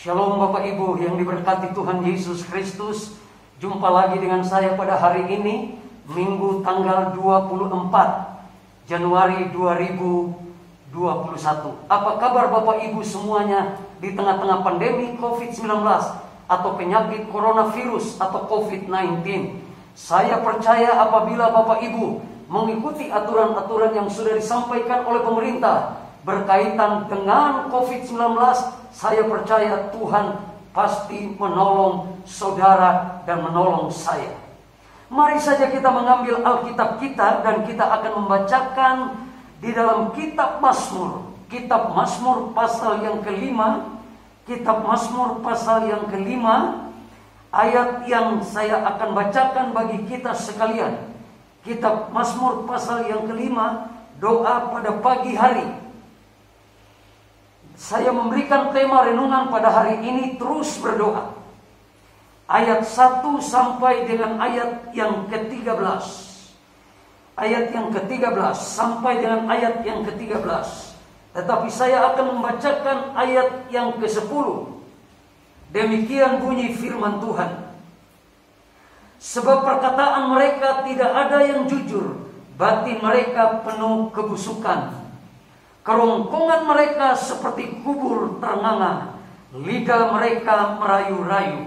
Shalom Bapak Ibu yang diberkati Tuhan Yesus Kristus. Jumpa lagi dengan saya pada hari ini, Minggu tanggal 24 Januari 2021. Apa kabar Bapak Ibu semuanya di tengah-tengah pandemi COVID-19 atau penyakit coronavirus atau COVID-19? Saya percaya apabila Bapak Ibu mengikuti aturan-aturan yang sudah disampaikan oleh pemerintah berkaitan dengan COVID-19, saya percaya Tuhan pasti menolong saudara dan menolong saya. Mari saja kita mengambil Alkitab kita dan kita akan membacakan di dalam kitab Mazmur. Kitab Mazmur pasal yang kelima. Kitab Mazmur pasal yang kelima. Ayat yang saya akan bacakan bagi kita sekalian. Kitab Mazmur pasal yang kelima. Doa pada pagi hari. Saya memberikan tema renungan pada hari ini, terus berdoa. Ayat 1 sampai dengan ayat yang ke-13. Ayat yang ke-13 sampai dengan ayat yang ke-13. Tetapi saya akan membacakan ayat yang ke-10. Demikian bunyi firman Tuhan. Sebab perkataan mereka tidak ada yang jujur, batin mereka penuh kebusukan. Kerongkongan mereka seperti kubur ternganga, lidah mereka merayu-rayu.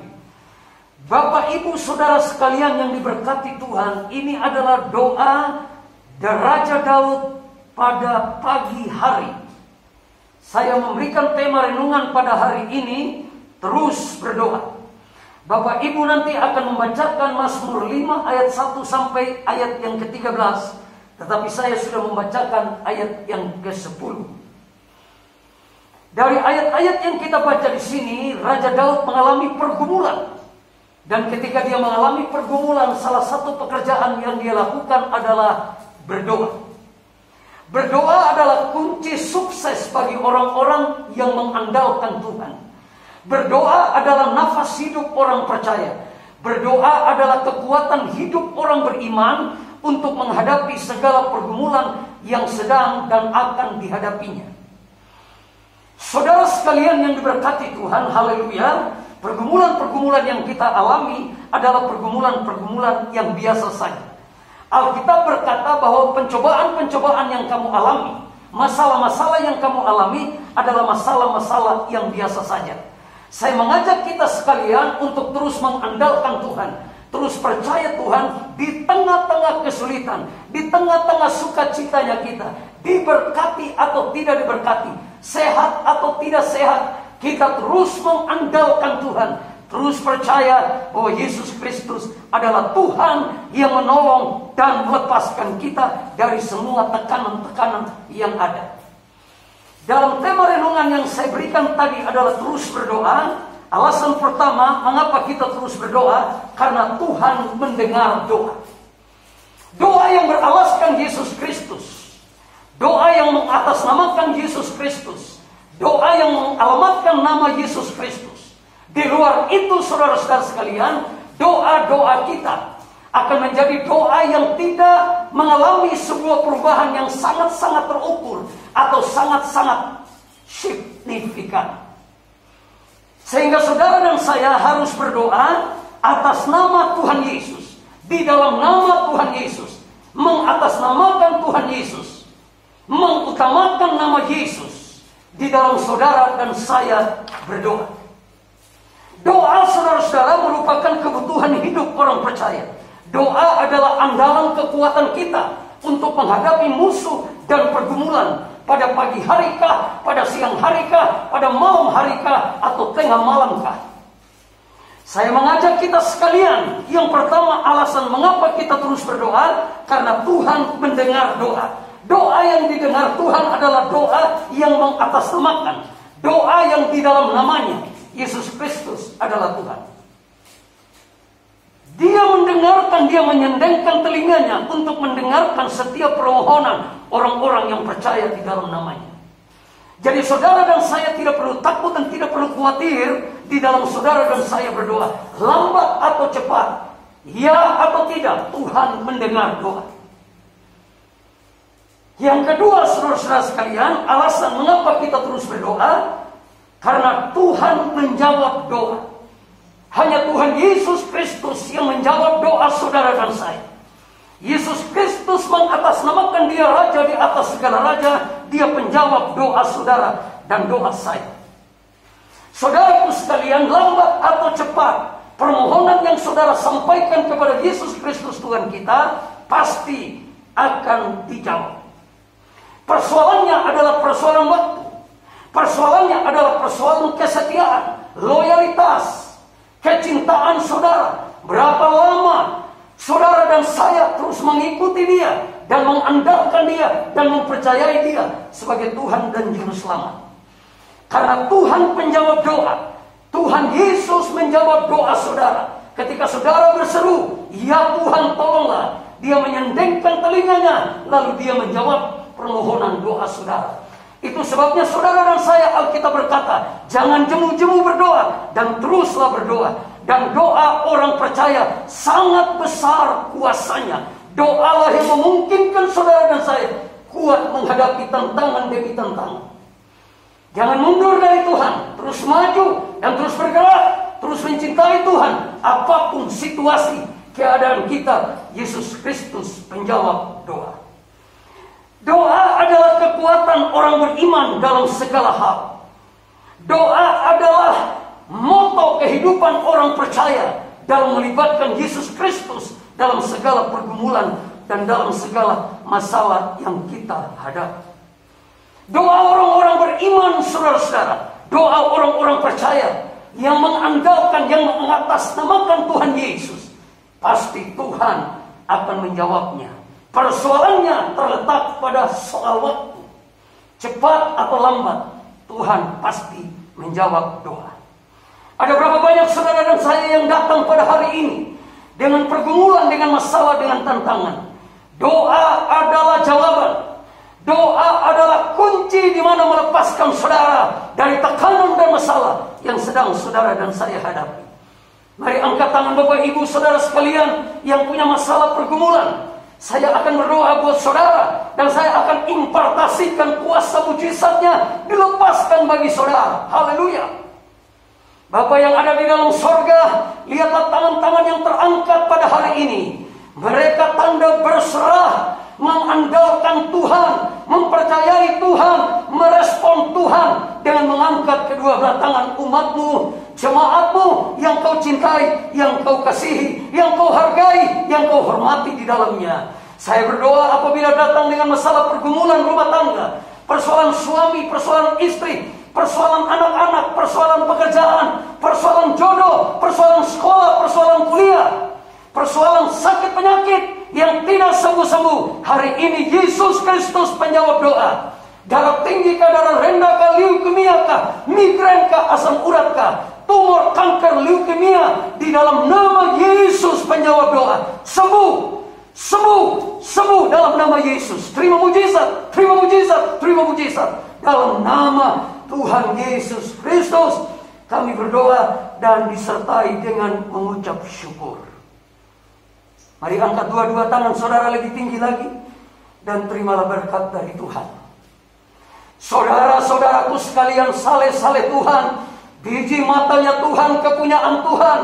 Bapak Ibu Saudara sekalian yang diberkati Tuhan, ini adalah doa Raja Daud pada pagi hari. Saya memberikan tema renungan pada hari ini, terus berdoa. Bapak Ibu nanti akan membacakan Mazmur 5 ayat 1 sampai ayat yang ke-13. Tetapi saya sudah membacakan ayat yang ke-10. Dari ayat-ayat yang kita baca di sini, Raja Daud mengalami pergumulan. Dan ketika dia mengalami pergumulan, salah satu pekerjaan yang dia lakukan adalah berdoa. Berdoa adalah kunci sukses bagi orang-orang yang mengandalkan Tuhan. Berdoa adalah nafas hidup orang percaya. Berdoa adalah kekuatan hidup orang beriman untuk menghadapi segala pergumulan yang sedang dan akan dihadapinya. Saudara sekalian yang diberkati Tuhan, haleluya. Pergumulan-pergumulan yang kita alami adalah pergumulan-pergumulan yang biasa saja. Alkitab berkata bahwa pencobaan-pencobaan yang kamu alami, masalah-masalah yang kamu alami adalah masalah-masalah yang biasa saja. Saya mengajak kita sekalian untuk terus mengandalkan Tuhan, terus percaya Tuhan di tengah-tengah kesulitan, di tengah-tengah sukacitanya kita, diberkati atau tidak diberkati, sehat atau tidak sehat, kita terus mengandalkan Tuhan, terus percaya bahwa Yesus Kristus adalah Tuhan yang menolong dan melepaskan kita dari semua tekanan-tekanan yang ada. Dalam tema renungan yang saya berikan tadi adalah terus berdoa. Alasan pertama, mengapa kita terus berdoa? Karena Tuhan mendengar doa. Doa yang beralaskan Yesus Kristus. Doa yang mengatasnamakan Yesus Kristus. Doa yang mengalamatkan nama Yesus Kristus. Di luar itu, saudara-saudara sekalian, doa-doa kita akan menjadi doa yang tidak mengalami sebuah perubahan yang sangat-sangat terukur atau sangat-sangat signifikan. Sehingga saudara dan saya harus berdoa atas nama Tuhan Yesus. Di dalam nama Tuhan Yesus. Mengatasnamakan Tuhan Yesus. Mengutamakan nama Yesus. Di dalam saudara dan saya berdoa. Doa saudara-saudara merupakan kebutuhan hidup orang percaya. Doa adalah andalan kekuatan kita untuk menghadapi musuh dan pergumulan. Pada pagi harikah, pada siang harikah, pada malam harikah, atau tengah malamkah. Saya mengajak kita sekalian, yang pertama alasan mengapa kita terus berdoa, karena Tuhan mendengar doa. Doa yang didengar Tuhan adalah doa yang mengatasnamakan. Doa yang di dalam namanya, Yesus Kristus adalah Tuhan. Dia mendengarkan, dia menyendengkan telinganya untuk mendengarkan setiap permohonan orang-orang yang percaya di dalam namanya. Jadi saudara dan saya tidak perlu takut dan tidak perlu khawatir di dalam saudara dan saya berdoa. Lambat atau cepat, ya atau tidak, Tuhan mendengar doa. Yang kedua, saudara-saudara sekalian, alasan mengapa kita terus berdoa, Karena Tuhan menjawab doa. Hanya Tuhan Yesus Kristus yang menjawab doa saudara dan saya. Yesus Kristus mengatasnamakan Dia Raja di atas segala raja. Dia penjawab doa saudara dan doa saya. Saudaraku sekalian, lambat atau cepat, permohonan yang saudara sampaikan kepada Yesus Kristus Tuhan kita pasti akan dijawab. Persoalannya adalah persoalan waktu. Persoalannya adalah persoalan kesetiaan, loyalitas, kecintaan saudara. Berapa lama saudara dan saya terus mengikuti Dia dan mengandalkan Dia dan mempercayai Dia sebagai Tuhan dan Juru Selamat. Karena Tuhan penjawab doa. Tuhan Yesus menjawab doa saudara. Ketika saudara berseru, "Ya Tuhan, tolonglah." Dia menyendengkan telinganya, lalu Dia menjawab permohonan doa saudara. Itu sebabnya saudara dan saya, Alkitab berkata, jangan jemu-jemu berdoa dan teruslah berdoa. Dan doa orang percaya sangat besar kuasanya. Doalah yang memungkinkan saudara dan saya kuat menghadapi tantangan demi tantangan. Jangan mundur dari Tuhan, terus maju dan terus bergerak, terus mencintai Tuhan. Apapun situasi, keadaan kita, Yesus Kristus penjawab doa. Doa adalah kekuatan orang beriman dalam segala hal. Doa adalah moto kehidupan orang percaya dalam melibatkan Yesus Kristus dalam segala pergumulan dan dalam segala masalah yang kita hadapi. Doa orang-orang beriman, saudara-saudara, doa orang-orang percaya yang mengandalkan, yang mengatasnamakan Tuhan Yesus, pasti Tuhan akan menjawabnya. Persoalannya terletak pada soal waktu. Cepat atau lambat, Tuhan pasti menjawab doa. Ada berapa banyak saudara dan saya yang datang pada hari ini dengan pergumulan, dengan masalah, dengan tantangan. Doa adalah jawaban. Doa adalah kunci di mana melepaskan saudara dari tekanan dan masalah yang sedang saudara dan saya hadapi. Mari angkat tangan Bapak Ibu saudara sekalian yang punya masalah pergumulan. Saya akan berdoa buat saudara dan saya akan impartasikan kuasa mujizatnya dilepaskan bagi saudara. Haleluya. Bapak yang ada di dalam sorga, lihatlah tangan-tangan yang terangkat pada hari ini. Mereka tanda berserah, mengandalkan Tuhan, mempercayai Tuhan, merespon Tuhan dengan mengangkat kedua belah tangan umatmu, jemaatmu yang kau cintai, yang kau kasihi, yang kau hargai, yang kau hormati di dalamnya. Saya berdoa apabila datang dengan masalah pergumulan rumah tangga, persoalan suami, persoalan istri, persoalan anak-anak, persoalan pekerjaan, persoalan jodoh, persoalan sekolah, persoalan kuliah, persoalan sakit penyakit yang tidak sembuh-sembuh. Hari ini Yesus Kristus penjawab doa. Darah tinggi kah, darah rendah kah, leukemia kah, migrain kah, asam urat kah, tumor, kanker, leukemia, di dalam nama Yesus penjawab doa. Sembuh, sembuh, sembuh dalam nama Yesus. Terima mujizat, terima mujizat, terima mujizat. Dalam nama Tuhan Yesus Kristus kami berdoa dan disertai dengan mengucap syukur. Mari angkat dua-dua tangan saudara lebih tinggi lagi dan terimalah berkat dari Tuhan. Saudara-saudaraku sekalian, saleh-saleh Tuhan, biji matanya Tuhan, kepunyaan Tuhan,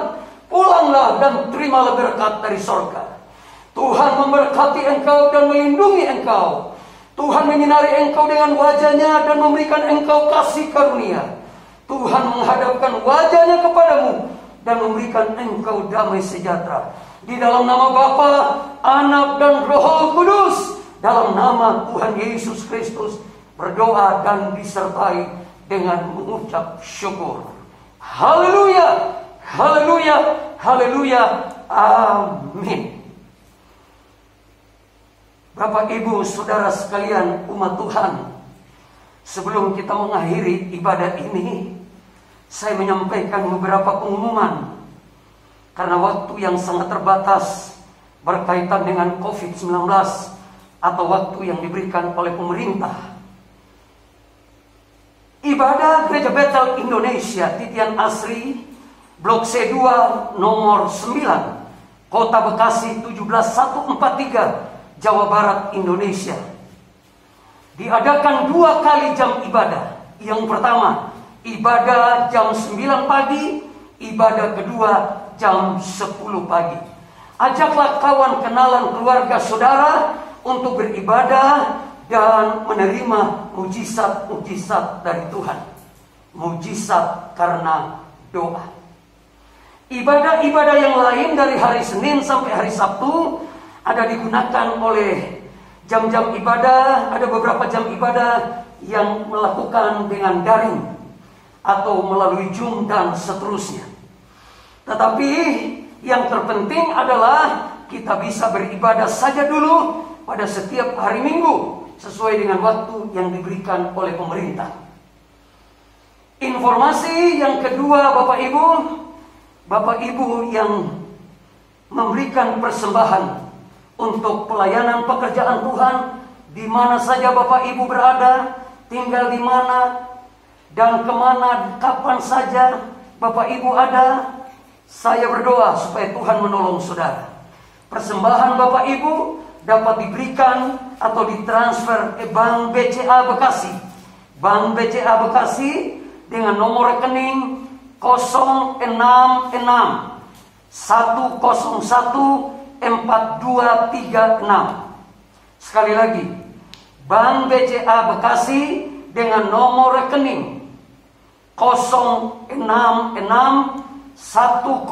pulanglah dan terimalah berkat dari sorga. Tuhan memberkati engkau dan melindungi engkau. Tuhan menyinari engkau dengan wajahnya dan memberikan engkau kasih karunia. Tuhan menghadapkan wajahnya kepadamu dan memberikan engkau damai sejahtera. Di dalam nama Bapa, Anak dan Roh Kudus, dalam nama Tuhan Yesus Kristus berdoa dan disertai dengan mengucap syukur. Haleluya, haleluya, haleluya, amin. Bapak, Ibu, Saudara sekalian, umat Tuhan, sebelum kita mengakhiri ibadah ini, saya menyampaikan beberapa pengumuman. Karena waktu yang sangat terbatas berkaitan dengan COVID-19 atau waktu yang diberikan oleh pemerintah. Ibadah Gereja Bethel Indonesia, Titian Asri, Blok C2 nomor 9, Kota Bekasi 17143, Jawa Barat, Indonesia. Diadakan 2 kali jam ibadah. Yang pertama, ibadah jam 9 pagi, ibadah kedua jam 10 pagi. Ajaklah kawan, kenalan, keluarga, saudara untuk beribadah dan menerima mujizat-mujizat dari Tuhan. Mujizat karena doa. Ibadah-ibadah yang lain dari hari Senin sampai hari Sabtu ada digunakan oleh jam-jam ibadah. Ada beberapa jam ibadah yang melakukan dengan daring atau melalui Zoom dan seterusnya. Tetapi yang terpenting adalah kita bisa beribadah saja dulu pada setiap hari Minggu sesuai dengan waktu yang diberikan oleh pemerintah. Informasi yang kedua, Bapak Ibu yang memberikan persembahan untuk pelayanan pekerjaan Tuhan, di mana saja Bapak Ibu berada, tinggal di mana dan kemana, kapan saja Bapak Ibu ada, saya berdoa supaya Tuhan menolong saudara. Persembahan Bapak Ibu dapat diberikan atau ditransfer ke Bank BCA Bekasi. Bank BCA Bekasi dengan nomor rekening 066 101 4236. Sekali lagi, Bank BCA Bekasi dengan nomor rekening 066 101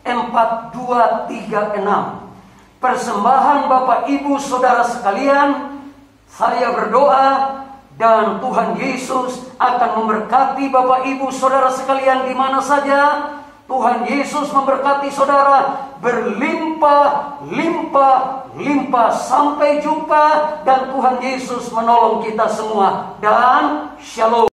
4236. Persembahan Bapak Ibu Saudara sekalian, saya berdoa dan Tuhan Yesus akan memberkati Bapak Ibu Saudara sekalian di mana saja. Tuhan Yesus memberkati saudara berlimpah-limpah. Sampai jumpa dan Tuhan Yesus menolong kita semua. Dan shalom.